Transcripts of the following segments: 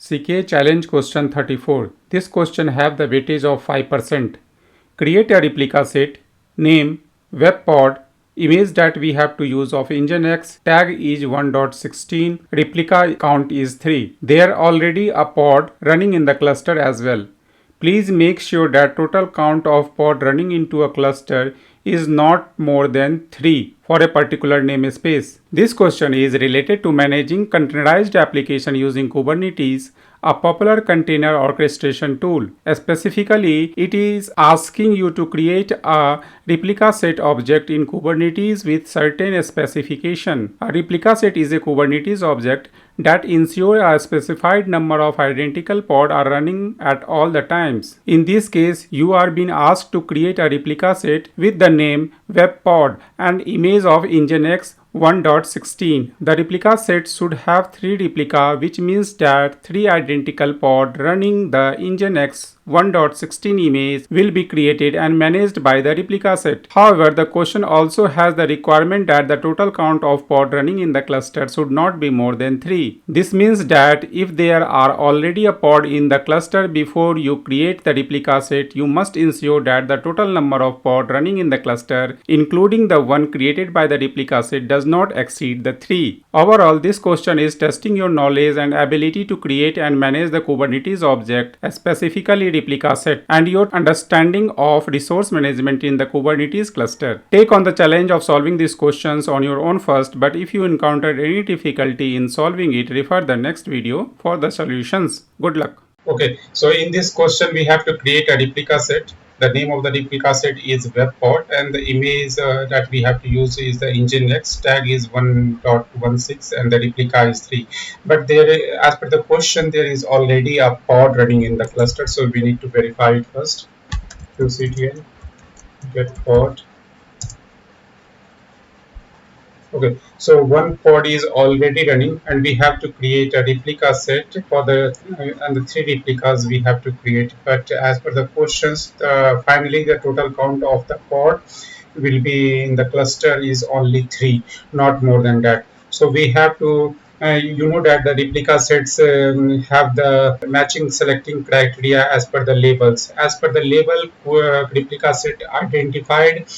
CKA Challenge Question 34. This question have the weightage of 5%. Create a replica set, name, web pod, image that we have to use of Nginx, tag is 1.16, replica count is 3. There already a pod running in the cluster as well. Please make sure that total count of pod running into a cluster is not more than 3 for a particular namespace. This question is related to managing containerized application using Kubernetes, a popular container orchestration tool. Specifically, it is asking you to create a replica set object in Kubernetes with certain specification. A replica set is a Kubernetes object that ensure a specified number of identical pods are running at all the times. In this case, you are being asked to create a replica set with the name webpod and image of Nginx 1.16. The replica set should have 3 replica, which means that 3 identical pods running the Nginx 1.16 image will be created and managed by the replica set. However, the question also has the requirement that the total count of pods running in the cluster should not be more than 3. This means that if there are already a pod in the cluster before you create the replica set, you must ensure that the total number of pods running in the cluster, including the one created by the replica set, does not exceed the 3. Overall, this question is testing your knowledge and ability to create and manage the Kubernetes object, specifically replica set, and your understanding of resource management in the Kubernetes cluster. Take on the challenge of solving these questions on your own first, but if you encountered any difficulty in solving it, refer the next video for the solutions. Good luck. Okay, so in this question we have to create a replica set. The name of the replica set is webpod and the image that we have to use is the Nginx, tag is 1.16 and the replica is 3. But there, as per the question, there is already a pod running in the cluster, so we need to verify it first. QCTL get pod. Okay, so one pod is already running and we have to create a replica set for the and the 3 replicas we have to create. But as per the questions, finally the total count of the pod will be in the cluster is only 3, not more than that. So we have to you know that the replica sets have the matching selecting criteria as per the labels. As per the label, replica set identified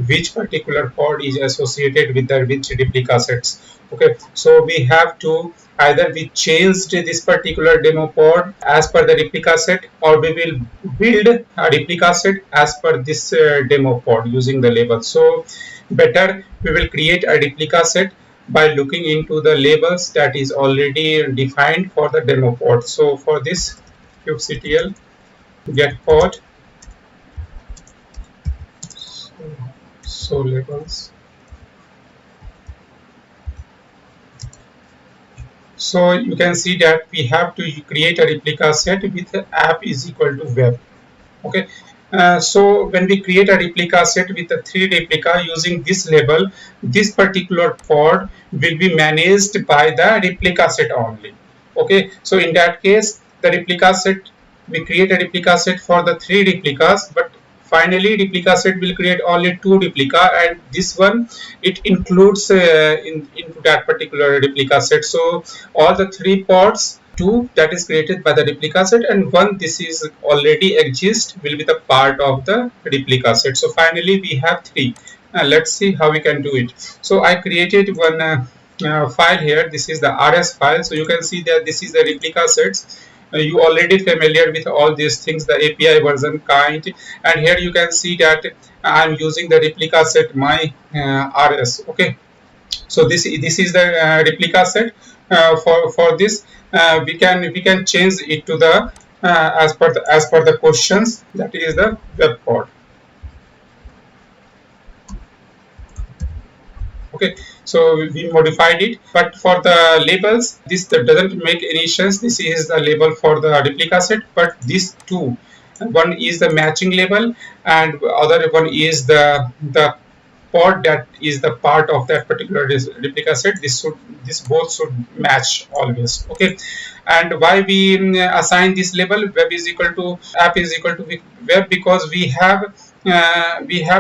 which particular pod is associated with the which replica sets. Okay, so we have to either we changed this particular demo pod as per the replica set, or we will build a replica set as per this demo pod using the label. So better we will create a replica set by looking into the labels that is already defined for the demo pod. So for this, kubectl get pod, so labels. So you can see that we have to create a replica set with app is equal to web. Okay, so when we create a replica set with the 3 replica using this label, this particular pod will be managed by the replica set only. Okay, so in that case, the replica set, we create a replica set for the 3 replicas, but finally replica set will create only 2 replica, and this one it includes into that particular replica set. So all the 3 pods, 2 that is created by the replica set and 1 this is already exist will be the part of the replica set. So finally we have 3. Let's see how we can do it. So I created one file here. This is the rs file. So you can see that this is the replica sets. You already familiar with all these things, the API version kind, and here you can see that I'm using the replica set my rs. Okay, so this is the replica set. For this we can change it to the as per the questions, that is the web pod. Okay, so we modified it, but for the labels this doesn't make any sense. This is the label for the replica set, but these 2, one is the matching label and other one is the pod that is the part of that particular replica set. This both should match always. Okay, and why we assign this label web is equal to app is equal to web, because we have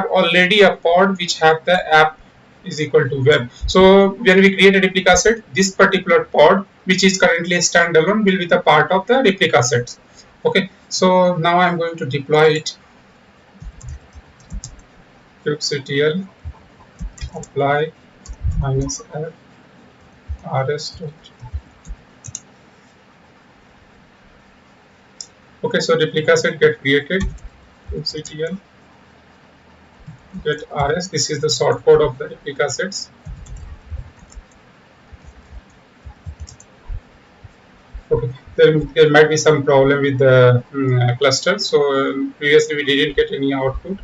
already a pod which have the app is equal to web. So when we create a replica set, this particular pod, which is currently a standalone, will be the part of the replica set. Okay, so now I'm going to deploy it. kubectl apply minus rs dot. Okay, so replica set get created. kubectl get rs. This is the short code of the replica sets. Okay, there might be some problem with the cluster. So previously we didn't get any output,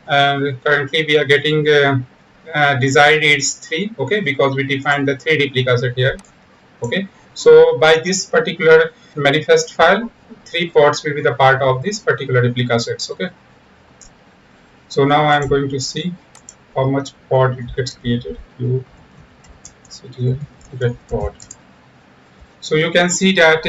and currently we are getting desired is 3. Okay, because we defined the 3 replica set here. Okay, so by this particular manifest file, 3 pods will be the part of this particular replica sets. Okay, so now I am going to see how much pod it gets created. You get pod. So you can see that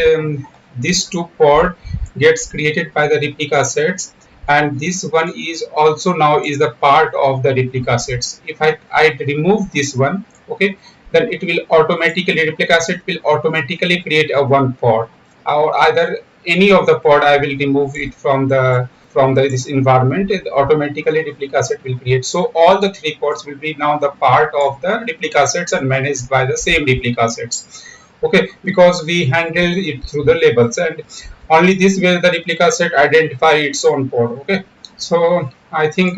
this 2 pod gets created by the replica sets, and this one is also now is the part of the replica sets. If I remove this one, okay, then it will automatically, replica set will automatically create a 1 pod, or either any of the pod I will remove it from the this environment, and automatically replica set will create. So all the 3 pods will be now the part of the replica sets and managed by the same replica sets. Okay, because we handle it through the labels, and only this way the replica set identify its own pod. Okay, so I think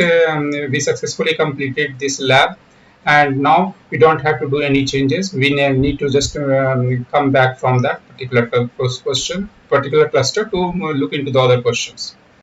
we successfully completed this lab, and now we don't have to do any changes. We need to just come back from that particular question, particular cluster, to look into the other questions.